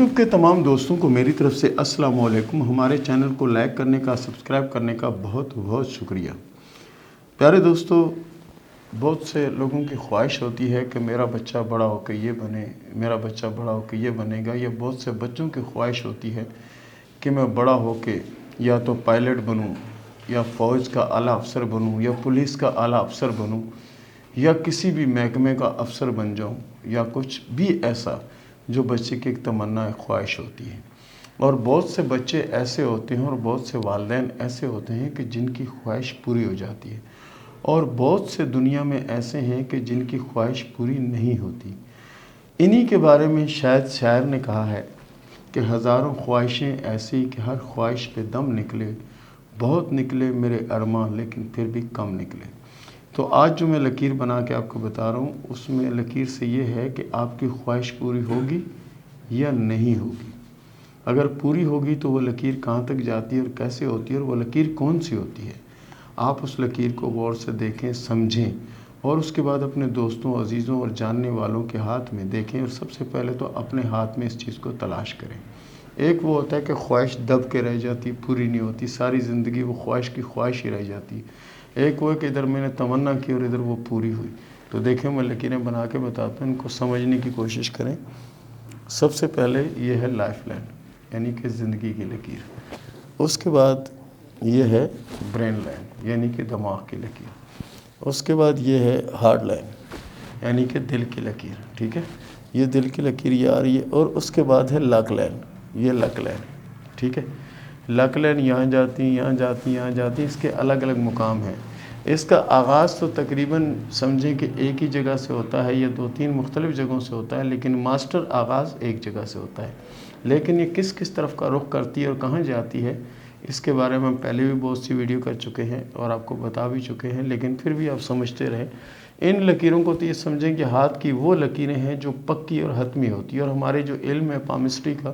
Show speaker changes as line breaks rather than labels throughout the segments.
YouTube کے تمام دوستوں کو میری طرف سے السلام علیکم۔ ہمارے چینل کو لائک کرنے کا، سبسکرائب کرنے کا بہت بہت شکریہ۔ پیارے دوستو، بہت سے لوگوں کی خواہش ہوتی ہے کہ میرا بچہ بڑا ہو کے یہ بنے، میرا بچہ بڑا ہو کے یہ بنے گا، یا بہت سے بچوں کی خواہش ہوتی ہے کہ میں بڑا ہو کے یا تو پائلٹ بنوں، یا فوج کا اعلیٰ افسر بنوں، یا پولیس کا اعلیٰ افسر بنوں، یا کسی بھی محکمے کا افسر بن جاؤں، یا کچھ بھی ایسا جو بچے کی ایک تمنا خواہش ہوتی ہے۔ اور بہت سے بچے ایسے ہوتے ہیں اور بہت سے والدین ایسے ہوتے ہیں کہ جن کی خواہش پوری ہو جاتی ہے، اور بہت سے دنیا میں ایسے ہیں کہ جن کی خواہش پوری نہیں ہوتی۔ انہی کے بارے میں شاید شاعر نے کہا ہے کہ ہزاروں خواہشیں ایسی کہ ہر خواہش پہ دم نکلے، بہت نکلے میرے ارماں لیکن پھر بھی کم نکلے۔ تو آج جو میں لکیر بنا کے آپ کو بتا رہا ہوں، اس میں لکیر سے یہ ہے کہ آپ کی خواہش پوری ہوگی یا نہیں ہوگی۔ اگر پوری ہوگی تو وہ لکیر کہاں تک جاتی ہے اور کیسے ہوتی ہے، اور وہ لکیر کون سی ہوتی ہے، آپ اس لکیر کو غور سے دیکھیں، سمجھیں، اور اس کے بعد اپنے دوستوں، عزیزوں اور جاننے والوں کے ہاتھ میں دیکھیں، اور سب سے پہلے تو اپنے ہاتھ میں اس چیز کو تلاش کریں۔ ایک وہ ہوتا ہے کہ خواہش دب کے رہ جاتی، پوری نہیں ہوتی، ساری زندگی وہ خواہش کی خواہش ہی رہ جاتی۔ ایک وہ ہے کہ ادھر میں نے تمنا کی اور ادھر وہ پوری ہوئی۔ تو دیکھیں، میں لکیریں بنا کے بتاتا ہوں، ان کو سمجھنے کی کوشش کریں۔ سب سے پہلے یہ ہے لائف لائن، یعنی کہ زندگی کی لکیر۔ اس کے بعد یہ ہے برین لائن، یعنی کہ دماغ کی لکیر۔ اس کے بعد یہ ہے ہارڈ لائن، یعنی کہ دل کی لکیر۔ ٹھیک ہے، یہ دل کی لکیر یہ آ رہی ہے۔ اور اس کے بعد ہے لک لائن، یہ لک لائن۔ ٹھیک ہے، لک لائن یہاں جاتی، یہاں جاتی، یہاں جاتی، اس کے الگ الگ مقام ہیں۔ اس کا آغاز تو تقریباً سمجھیں کہ ایک ہی جگہ سے ہوتا ہے یا دو تین مختلف جگہوں سے ہوتا ہے، لیکن ماسٹر آغاز ایک جگہ سے ہوتا ہے۔ لیکن یہ کس کس طرف کا رخ کرتی ہے اور کہاں جاتی ہے، اس کے بارے میں ہم پہلے بھی بہت سی ویڈیو کر چکے ہیں اور آپ کو بتا بھی چکے ہیں، لیکن پھر بھی آپ سمجھتے رہیں۔ ان لکیروں کو تو یہ سمجھیں کہ ہاتھ کی وہ لکیریں ہیں جو پکی اور حتمی ہوتی ہیں، اور ہمارے جو علم ہے پامسٹری کا،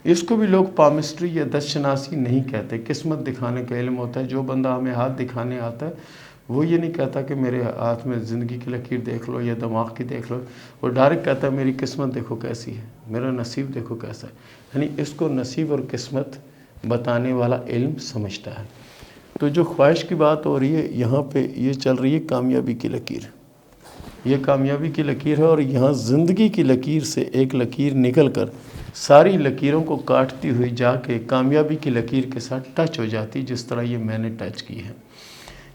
اس کو بھی لوگ پامسٹری یا دست شناسی نہیں کہتے، قسمت دکھانے کا علم ہوتا ہے۔ جو بندہ ہمیں ہاتھ دکھانے آتا ہے وہ یہ نہیں کہتا کہ میرے ہاتھ میں زندگی کی لکیر دیکھ لو یا دماغ کی دیکھ لو، وہ ڈائریکٹ کہتا ہے میری قسمت دیکھو کیسی ہے، میرا نصیب دیکھو کیسا ہے۔ یعنی اس کو نصیب اور قسمت بتانے والا علم سمجھتا ہے۔ تو جو خواہش کی بات ہو رہی ہے یہاں پہ، یہ چل رہی ہے کامیابی کی لکیر۔ یہ کامیابی کی لکیر ہے، اور یہاں زندگی کی لکیر سے ایک لکیر نکل کر ساری لکیروں کو کاٹتی ہوئی جا کے کامیابی کی لکیر کے ساتھ ٹچ ہو جاتی، جس طرح یہ میں نے ٹچ کی ہے۔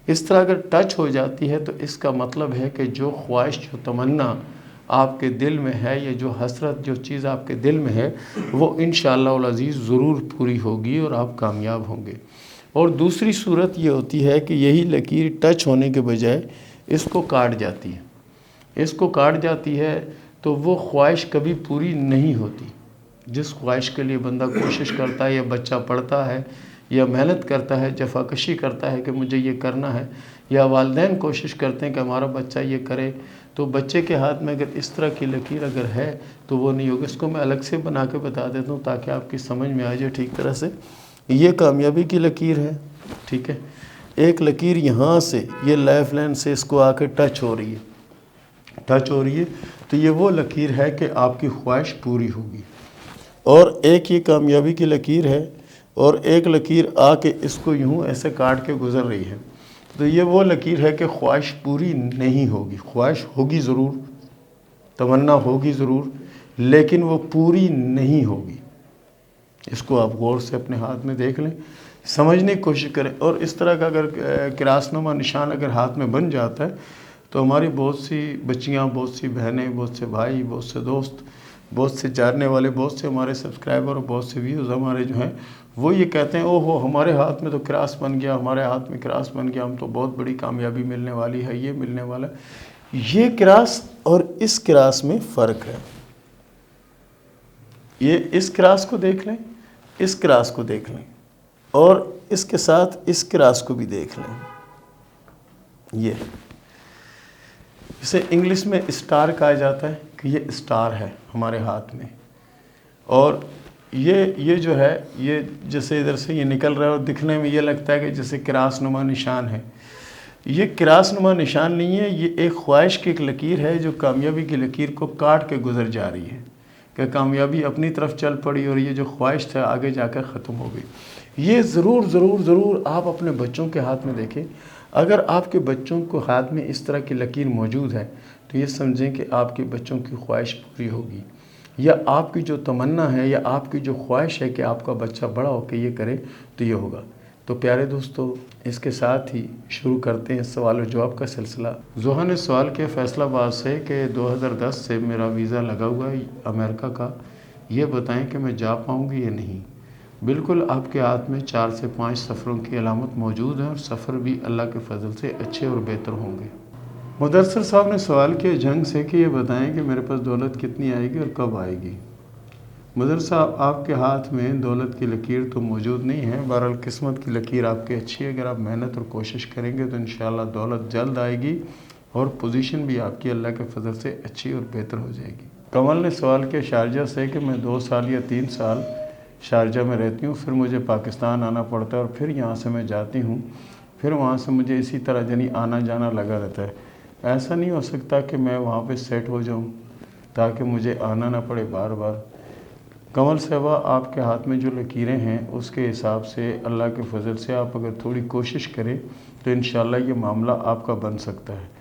اس طرح اگر ٹچ ہو جاتی ہے تو اس کا مطلب ہے کہ جو خواہش، جو تمنا آپ کے دل میں ہے، یا جو حسرت، جو چیز آپ کے دل میں ہے، وہ انشاءاللہ العزیز ضرور پوری ہوگی اور آپ کامیاب ہوں گے۔ اور دوسری صورت یہ ہوتی ہے کہ یہی لکیر ٹچ ہونے کے بجائے اس کو کاٹ جاتی ہے۔ اس کو کاٹ جاتی ہے تو وہ خواہش کبھی پوری نہیں ہوتی۔ جس خواہش کے لیے بندہ کوشش کرتا ہے، یا بچہ پڑھتا ہے، یا محنت کرتا ہے، جفاکشی کرتا ہے کہ مجھے یہ کرنا ہے، یا والدین کوشش کرتے ہیں کہ ہمارا بچہ یہ کرے، تو بچے کے ہاتھ میں اگر اس طرح کی لکیر اگر ہے تو وہ نہیں ہوگی۔ اس کو میں الگ سے بنا کے بتا دیتا ہوں تاکہ آپ کی سمجھ میں آ جائے ٹھیک طرح سے۔ یہ کامیابی کی لکیر ہے، ٹھیک ہے۔ ایک لکیر یہاں سے، یہ لائف لائن سے اس کو آ کے ٹچ ہو رہی ہے، ٹچ ہو رہی ہے، تو یہ وہ لکیر ہے کہ آپ کی خواہش پوری ہوگی۔ اور ایک یہ کامیابی کی لکیر ہے، اور ایک لکیر آ کے اس کو یوں ایسے کاٹ کے گزر رہی ہے، تو یہ وہ لکیر ہے کہ خواہش پوری نہیں ہوگی۔ خواہش ہوگی ضرور، تمنا ہوگی ضرور، لیکن وہ پوری نہیں ہوگی۔ اس کو آپ غور سے اپنے ہاتھ میں دیکھ لیں، سمجھنے کی کوشش کریں۔ اور اس طرح کا اگر کراس نما نشان اگر ہاتھ میں بن جاتا ہے تو ہماری بہت سی بچیاں، بہت سی بہنیں، بہت سے بھائی، بہت سے دوست، بہت سے جاننے والے، بہت سے ہمارے سبسکرائبر اور بہت سے ویوز ہمارے جو ہیں، وہ یہ کہتے ہیں او ہو ہمارے ہاتھ میں تو کراس بن گیا، ہمارے ہاتھ میں کراس بن گیا، ہم تو بہت بڑی کامیابی ملنے والی ہے، یہ ملنے والا ہے۔ یہ کراس اور اس کراس میں فرق ہے۔ یہ اس کراس کو دیکھ لیں، اس کراس کو دیکھ لیں، اور اس کے ساتھ اس کراس کو بھی دیکھ لیں۔ یہ اسے انگلش میں اسٹار کہا جاتا ہے کہ یہ اسٹار ہے ہمارے ہاتھ میں۔ اور یہ جو ہے، یہ جیسے ادھر سے یہ نکل رہا ہے اور دکھنے میں یہ لگتا ہے کہ جیسے کراس نما نشان ہے۔ یہ کراس نما نشان نہیں ہے، یہ ایک خواہش کی ایک لکیر ہے جو کامیابی کی لکیر کو کاٹ کے گزر جا رہی ہے۔ کہ کامیابی اپنی طرف چل پڑی اور یہ جو خواہش تھا آگے جا کر ختم ہو گئی۔ یہ ضرور آپ اپنے بچوں کے ہاتھ میں دیکھیں، اگر آپ کے بچوں کو ہاتھ میں اس طرح کی لکیر موجود ہے تو یہ سمجھیں کہ آپ کے بچوں کی خواہش پوری ہوگی، یا آپ کی جو تمنا ہے یا آپ کی جو خواہش ہے کہ آپ کا بچہ بڑا ہو کے یہ کرے تو یہ ہوگا۔ تو پیارے دوستو، اس کے ساتھ ہی شروع کرتے ہیں سوال و جواب کا سلسلہ۔ زوہا نے سوال کیا فیصلہ آباد سے کہ 2010 سے میرا ویزا لگا ہوا ہے امریکہ کا، یہ بتائیں کہ میں جا پاؤں گی یا نہیں۔ بالکل آپ کے ہاتھ میں 4 سے 5 سفروں کی علامت موجود ہے اور سفر بھی اللہ کے فضل سے اچھے اور بہتر ہوں گے۔ مدثر صاحب نے سوال کیا جنگ سے کہ یہ بتائیں کہ میرے پاس دولت کتنی آئے گی اور کب آئے گی۔ مدثر صاحب، آپ کے ہاتھ میں دولت کی لکیر تو موجود نہیں ہے، بہرحال قسمت کی لکیر آپ کی اچھی ہے، اگر آپ محنت اور کوشش کریں گے تو انشاءاللہ دولت جلد آئے گی اور پوزیشن بھی آپ کی اللہ کے فضل سے اچھی اور بہتر ہو جائے گی۔ کمل نے سوال کیا شارجہ سے کہ میں 2 سال یا 3 سال شارجہ میں رہتی ہوں، پھر مجھے پاکستان آنا پڑتا ہے اور پھر یہاں سے میں جاتی ہوں، پھر وہاں سے مجھے اسی طرح یعنی آنا جانا لگا رہتا ہے، ایسا نہیں ہو سکتا کہ میں وہاں پہ سیٹ ہو جاؤں تاکہ مجھے آنا نہ پڑے بار بار۔ کمل صاحبہ، آپ کے ہاتھ میں جو لکیریں ہیں اس کے حساب سے اللہ کے فضل سے آپ اگر تھوڑی کوشش کریں تو انشاءاللہ یہ معاملہ آپ کا بن سکتا ہے۔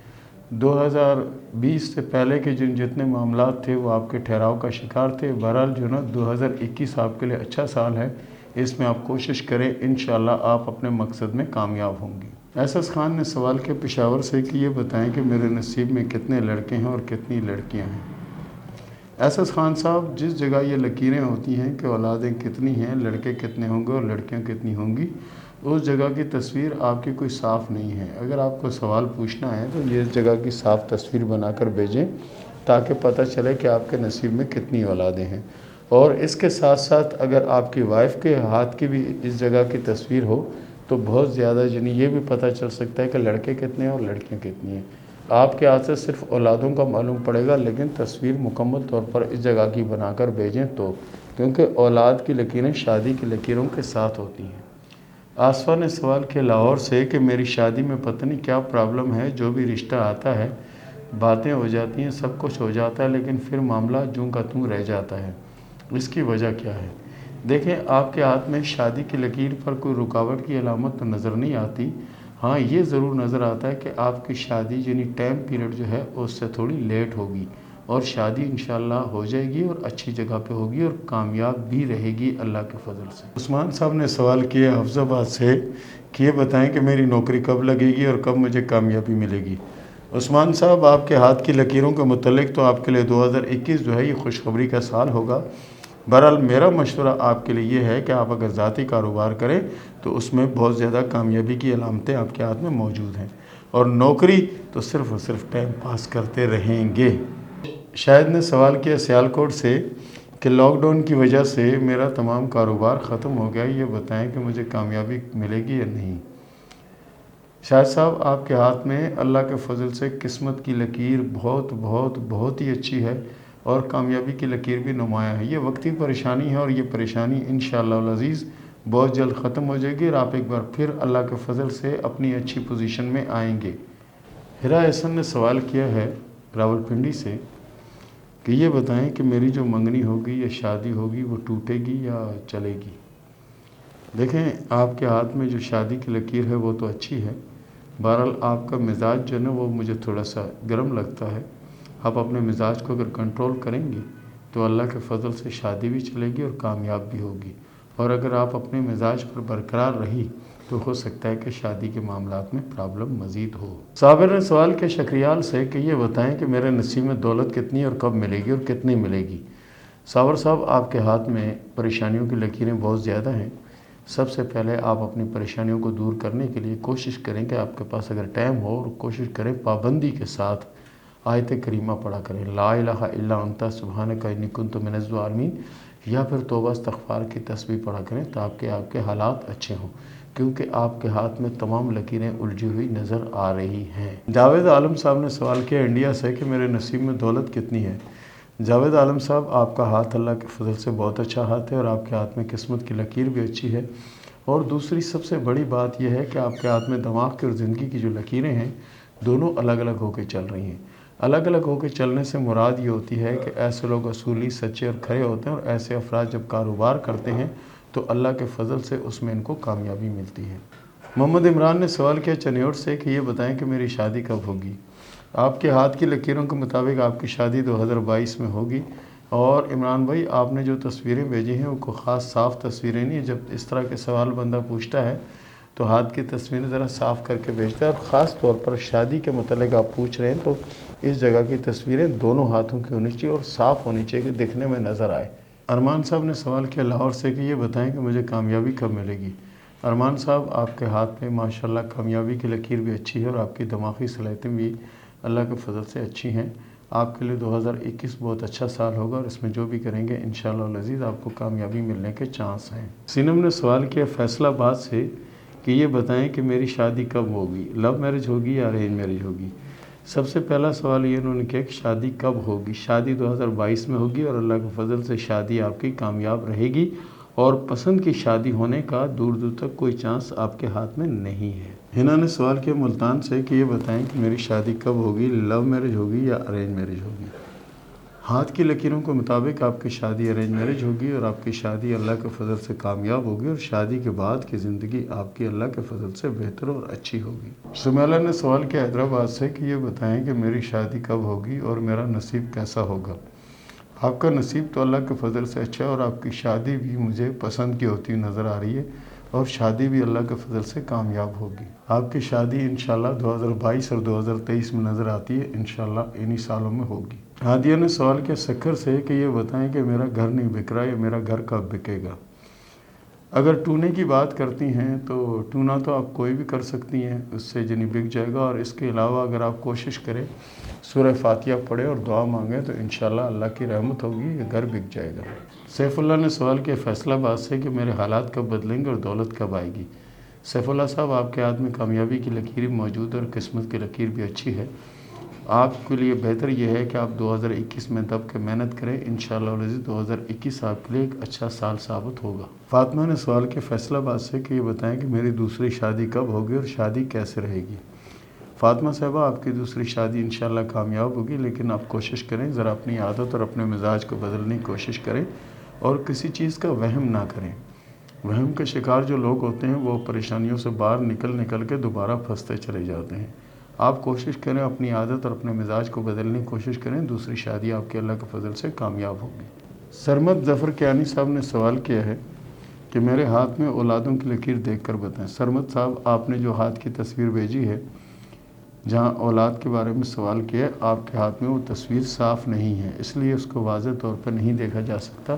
2020 سے پہلے کے جتنے معاملات تھے وہ آپ کے ٹھہراؤ کا شکار تھے، بہرحال جو نا 2021 آپ کے لیے اچھا سال ہے، اس میں آپ کوشش کریں، انشاءاللہ آپ اپنے مقصد میں کامیاب ہوں گی۔ احساس خان نے سوال کیا پشاور سے کہ یہ بتائیں کہ میرے نصیب میں کتنے لڑکے ہیں اور کتنی لڑکیاں ہیں۔ احساس خان صاحب، جس جگہ یہ لکیریں ہوتی ہیں کہ اولادیں کتنی ہیں، لڑکے کتنے ہوں گے اور لڑکیاں کتنی ہوں گی، اس جگہ کی تصویر آپ کی کوئی صاف نہیں ہے۔ اگر آپ کو سوال پوچھنا ہے تو یہ اس جگہ کی صاف تصویر بنا کر بھیجیں تاکہ پتہ چلے کہ آپ کے نصیب میں کتنی اولادیں ہیں، اور اس کے ساتھ ساتھ اگر آپ کی وائف کے ہاتھ کی بھی اس جگہ کی تصویر ہو تو بہت زیادہ یعنی یہ بھی پتہ چل سکتا ہے کہ لڑکے کتنے ہیں اور لڑکیاں کتنی ہیں۔ آپ کے ہاتھ سے صرف اولادوں کا معلوم پڑے گا، لیکن تصویر مکمل طور پر اس جگہ کی بنا کر بھیجیں تو، کیونکہ اولاد کی لکیریں شادی کی لکیروں کے ساتھ ہوتی ہیں۔ آصفہ نے سوال کیا لاہور سے کہ میری شادی میں پتہ نہیں کیا پرابلم ہے، جو بھی رشتہ آتا ہے باتیں ہو جاتی ہیں، سب کچھ ہو جاتا ہے، لیکن پھر معاملہ جوں کا توں رہ جاتا ہے، اس کی وجہ کیا ہے؟ دیکھیں، آپ کے ہاتھ میں شادی کی لکیر پر کوئی رکاوٹ کی علامت تو نظر نہیں آتی، ہاں یہ ضرور نظر آتا ہے کہ آپ کی شادی یعنی ٹائم پیریڈ جو ہے اس سے تھوڑی لیٹ ہوگی، اور شادی انشاءاللہ ہو جائے گی اور اچھی جگہ پہ ہوگی اور کامیاب بھی رہے گی اللہ کے فضل سے۔ عثمان صاحب نے سوال کیا حفظ آباد سے کہ یہ بتائیں کہ میری نوکری کب لگے گی اور کب مجھے کامیابی ملے گی۔ عثمان صاحب، آپ کے ہاتھ کی لکیروں کے متعلق تو آپ کے لیے 2021 جو ہے یہ خوشخبری کا سال ہوگا۔ بہرحال میرا مشورہ آپ کے لیے یہ ہے کہ آپ اگر ذاتی کاروبار کریں تو اس میں بہت زیادہ کامیابی کی علامتیں آپ کے ہاتھ میں موجود ہیں، اور نوکری تو صرف اور صرف ٹائم پاس کرتے رہیں گے۔ شاہد نے سوال کیا سیالکوٹ سے کہ لاک ڈاؤن کی وجہ سے میرا تمام کاروبار ختم ہو گیا، یہ بتائیں کہ مجھے کامیابی ملے گی یا نہیں۔ شاہد صاحب، آپ کے ہاتھ میں اللہ کے فضل سے قسمت کی لکیر بہت ہی اچھی ہے اور کامیابی کی لکیر بھی نمایاں ہے۔ یہ وقتی پریشانی ہے اور یہ پریشانی انشاءاللہ العزیز بہت جلد ختم ہو جائے گی اور آپ ایک بار پھر اللہ کے فضل سے اپنی اچھی پوزیشن میں آئیں گے۔ ہرا احسن نے سوال کیا ہے راولپنڈی سے کہ یہ بتائیں کہ میری جو منگنی ہوگی یا شادی ہوگی وہ ٹوٹے گی یا چلے گی۔ دیکھیں، آپ کے ہاتھ میں جو شادی کی لکیر ہے وہ تو اچھی ہے، بہرحال آپ کا مزاج جو ہے نا وہ مجھے تھوڑا سا گرم لگتا ہے، آپ اپنے مزاج کو اگر کنٹرول کریں گے تو اللہ کے فضل سے شادی بھی چلے گی اور کامیاب بھی ہوگی، اور اگر آپ اپنے مزاج پر برقرار رہی تو ہو سکتا ہے کہ شادی کے معاملات میں پرابلم مزید ہو۔ صابر نے سوال کیا شکریال سے کہ یہ بتائیں کہ میرے نصیب میں دولت کتنی اور کب ملے گی اور کتنی ملے گی۔ صابر صاحب، آپ کے ہاتھ میں پریشانیوں کی لکیریں بہت زیادہ ہیں۔ سب سے پہلے آپ اپنی پریشانیوں کو دور کرنے کے لیے کوشش کریں کہ آپ کے پاس اگر ٹائم ہو اور کوشش کریں پابندی کے ساتھ آیت کریمہ پڑھا کریں، لا الہ الا انت سبحانک انی کنت من الظالمین، یا پھر توبہ استغفار کی تسبیح پڑھا کریں تاکہ آپ کے حالات اچھے ہوں، کیونکہ آپ کے ہاتھ میں تمام لکیریں الجھی ہوئی نظر آ رہی ہیں۔ جاوید عالم صاحب نے سوال کیا انڈیا سے کہ میرے نصیب میں دولت کتنی ہے۔ جاوید عالم صاحب، آپ کا ہاتھ اللہ کے فضل سے بہت اچھا ہاتھ ہے اور آپ کے ہاتھ میں قسمت کی لکیر بھی اچھی ہے، اور دوسری سب سے بڑی بات یہ ہے کہ آپ کے ہاتھ میں دماغ کی اور زندگی کی جو لکیریں ہیں دونوں الگ الگ ہو کے چل رہی ہیں۔ الگ الگ ہو کے چلنے سے مراد یہ ہوتی ہے کہ ایسے لوگ اصولی سچے اور کھرے ہوتے ہیں، اور ایسے افراد جب کاروبار کرتے ہیں تو اللہ کے فضل سے اس میں ان کو کامیابی ملتی ہے۔ محمد عمران نے سوال کیا چنیوٹ سے کہ یہ بتائیں کہ میری شادی کب ہوگی؟ آپ کے ہاتھ کی لکیروں کے مطابق آپ کی شادی 2022 میں ہوگی۔ اور عمران بھائی، آپ نے جو تصویریں بھیجی ہیں وہ کوئی خاص صاف تصویریں نہیں ہیں۔ جب اس طرح کے سوال بندہ پوچھتا ہے تو ہاتھ کی تصویریں ذرا صاف کر کے بھیجتا ہے، اور خاص طور پر شادی کے متعلق آپ پوچھ رہے ہیں تو اس جگہ کی تصویریں دونوں ہاتھوں کی ہونی چاہیے اور صاف ہونی چاہیے کہ دکھنے میں نظر آئے۔ ارمان صاحب نے سوال کیا لاہور سے کہ یہ بتائیں کہ مجھے کامیابی کب ملے گی؟ ارمان صاحب، آپ کے ہاتھ میں ماشاءاللہ کامیابی کی لکیر بھی اچھی ہے، اور آپ کی دماغی صلاحیتیں بھی اللہ کے فضل سے اچھی ہیں۔ آپ کے لیے 2021 بہت اچھا سال ہوگا، اور اس میں جو بھی کریں گے انشاءاللہ العزیز آپ کو کامیابی ملنے کے چانس ہیں۔ سینم نے سوال کیا فیصل آباد سے کہ یہ بتائیں کہ میری شادی کب ہوگی؟ لو میرج ہوگی یا ارینج میرج ہوگی؟ سب سے پہلا سوال یہ انہوں نے کیا کہ شادی کب ہوگی؟ شادی 2022 میں ہوگی، اور اللہ کے فضل سے شادی آپ کی کامیاب رہے گی، اور پسند کی شادی ہونے کا دور دور تک کوئی چانس آپ کے ہاتھ میں نہیں ہے۔ ہنا نے سوال کیا ملتان سے کہ یہ بتائیں کہ میری شادی کب ہوگی؟ لو میرج ہوگی یا ارینج میرج ہوگی؟ ہاتھ کی لکیروں کے مطابق آپ کی شادی ارینج میرج ہوگی، اور آپ کی شادی اللہ کے فضل سے کامیاب ہوگی، اور شادی کے بعد کی زندگی آپ کی اللہ کے فضل سے بہتر اور اچھی ہوگی۔ سمیلہ نے سوال کیا حیدرآباد سے کہ یہ بتائیں کہ میری شادی کب ہوگی اور میرا نصیب کیسا ہوگا؟ آپ کا نصیب تو اللہ کے فضل سے اچھا ہے، اور آپ کی شادی بھی مجھے پسند کی ہوتی نظر آ رہی ہے، اور شادی بھی اللہ کے فضل سے کامیاب ہوگی۔ آپ کی شادی انشاءاللہ 2022 اور 2023 میں نظر آتی ہے، انشاءاللہ انہی سالوں میں ہوگی۔ ہادیہ نے سوال کیا سکھر سے کہ یہ بتائیں کہ میرا گھر نہیں بک رہا، یا میرا گھر کب بکے گا؟ اگر ٹونے کی بات کرتی ہیں تو ٹونا تو آپ کوئی بھی کر سکتی ہیں، اس سے جنی بک جائے گا، اور اس کے علاوہ اگر آپ کوشش کریں، سورہ فاتحہ پڑھیں اور دعا مانگیں تو انشاءاللہ اللہ کی رحمت ہوگی، یہ گھر بک جائے گا۔ سیف اللہ نے سوال کیا فیصل آباد سے کہ میرے حالات کب بدلیں گے اور دولت کب آئے گی؟ سیف اللہ صاحب، آپ کے ہاتھ میں کامیابی کی لکیر موجود ہے، اور قسمت کی لکیر بھی اچھی ہے۔ آپ کے لیے بہتر یہ ہے کہ آپ 2021 میں دب کے محنت کریں، انشاءاللہ العزیز 2021 آپ کے لیے ایک اچھا سال ثابت ہوگا۔ فاطمہ نے سوال کیا فیصل آباد سے کہ یہ بتائیں کہ میری دوسری شادی کب ہوگی اور شادی کیسے رہے گی؟ فاطمہ صاحبہ، آپ کی دوسری شادی انشاءاللہ کامیاب ہوگی، لیکن آپ کوشش کریں ذرا اپنی عادت اور اپنے مزاج کو بدلنے کی کوشش کریں، اور کسی چیز کا وہم نہ کریں۔ وہم کے شکار جو لوگ ہوتے ہیں وہ پریشانیوں سے باہر نکل کے دوبارہ پھنستے چلے جاتے ہیں۔ آپ کوشش کریں اپنی عادت اور اپنے مزاج کو بدلنے کی کوشش کریں، دوسری شادی آپ کے اللہ کے فضل سے کامیاب ہوگی۔ سرمد ظفر کیانی صاحب نے سوال کیا ہے کہ میرے ہاتھ میں اولادوں کی لکیر دیکھ کر بتائیں۔ سرمد صاحب، آپ نے جو ہاتھ کی تصویر بھیجی ہے جہاں اولاد کے بارے میں سوال کیا ہے، آپ کے ہاتھ میں وہ تصویر صاف نہیں ہے، اس لیے اس کو واضح طور پر نہیں دیکھا جا سکتا۔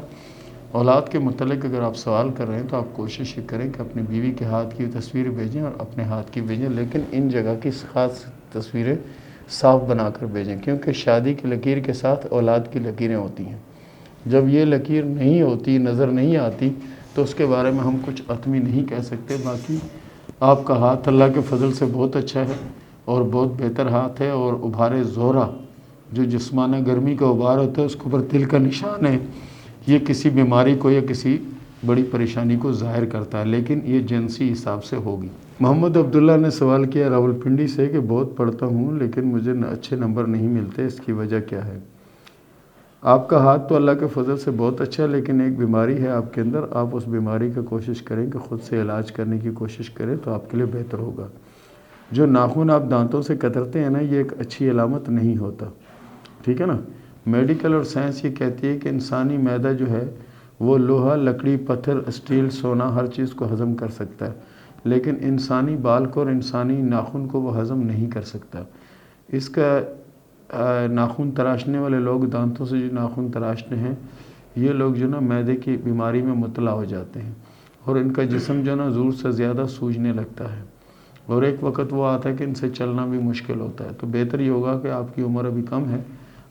اولاد کے متعلق اگر آپ سوال کر رہے ہیں تو آپ کوشش یہ کریں کہ اپنی بیوی کے ہاتھ کی تصویر بھیجیں اور اپنے ہاتھ کی بھیجیں، لیکن ان جگہ کی خاص تصویریں صاف بنا کر بھیجیں، کیونکہ شادی کی لکیر کے ساتھ اولاد کی لکیریں ہوتی ہیں۔ جب یہ لکیر نہیں ہوتی، نظر نہیں آتی، تو اس کے بارے میں ہم کچھ حتمی نہیں کہہ سکتے۔ باقی آپ کا ہاتھ اللہ کے فضل سے بہت اچھا ہے اور بہت بہتر ہاتھ ہے، اور ابھارِ زہرہ جو جسمانہ گرمی کا ابھار ہوتا ہے اس کے اوپر تل کا نشان ہے، یہ کسی بیماری کو یا کسی بڑی پریشانی کو ظاہر کرتا ہے، لیکن یہ جنسی حساب سے ہوگی۔ محمد عبداللہ نے سوال کیا راولپنڈی سے کہ بہت پڑھتا ہوں لیکن مجھے اچھے نمبر نہیں ملتے، اس کی وجہ کیا ہے؟ آپ کا ہاتھ تو اللہ کے فضل سے بہت اچھا ہے، لیکن ایک بیماری ہے آپ کے اندر، آپ اس بیماری کا کوشش کریں کہ خود سے علاج کرنے کی کوشش کریں تو آپ کے لیے بہتر ہوگا۔ جو ناخن آپ دانتوں سے کترتے ہیں نا، یہ ایک اچھی علامت نہیں ہوتا، ٹھیک ہے نا۔ میڈیکل اور سائنس یہ کہتی ہے کہ انسانی معدہ جو ہے وہ لوہا، لکڑی، پتھر، اسٹیل، سونا ہر چیز کو ہضم کر سکتا ہے، لیکن انسانی بال کو اور انسانی ناخن کو وہ ہضم نہیں کر سکتا۔ اس کا ناخن تراشنے والے لوگ، دانتوں سے جو ناخن تراشتے ہیں، یہ لوگ جو نا معدے کی بیماری میں مبتلا ہو جاتے ہیں، اور ان کا جسم جو نا زور سے زیادہ سوجنے لگتا ہے، اور ایک وقت وہ آتا ہے کہ ان سے چلنا بھی مشکل ہوتا ہے۔ تو بہتر یہ ہوگا کہ آپ کی عمر ابھی کم ہے،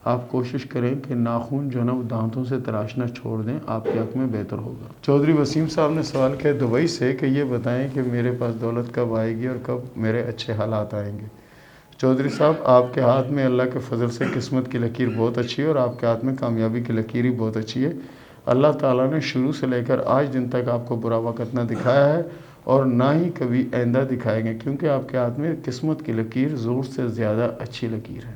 آپ کوشش کریں کہ ناخن جو نا وہ دانتوں سے تراشنا چھوڑ دیں، آپ کے حق میں بہتر ہوگا۔ چودھری وسیم صاحب نے سوال کیا دبئی سے کہ یہ بتائیں کہ میرے پاس دولت کب آئے گی اور کب میرے اچھے حالات آئیں گے؟ چودھری صاحب، آپ کے ہاتھ میں اللہ کے فضل سے قسمت کی لکیر بہت اچھی ہے، اور آپ کے ہاتھ میں کامیابی کی لکیر ہی بہت اچھی ہے۔ اللہ تعالیٰ نے شروع سے لے کر آج دن تک آپ کو برا وقت نہ دکھایا ہے، اور نہ ہی کبھی آئندہ دکھائیں گے، کیونکہ آپ کے ہاتھ میں قسمت کی لکیر زور سے زیادہ اچھی لکیر ہے۔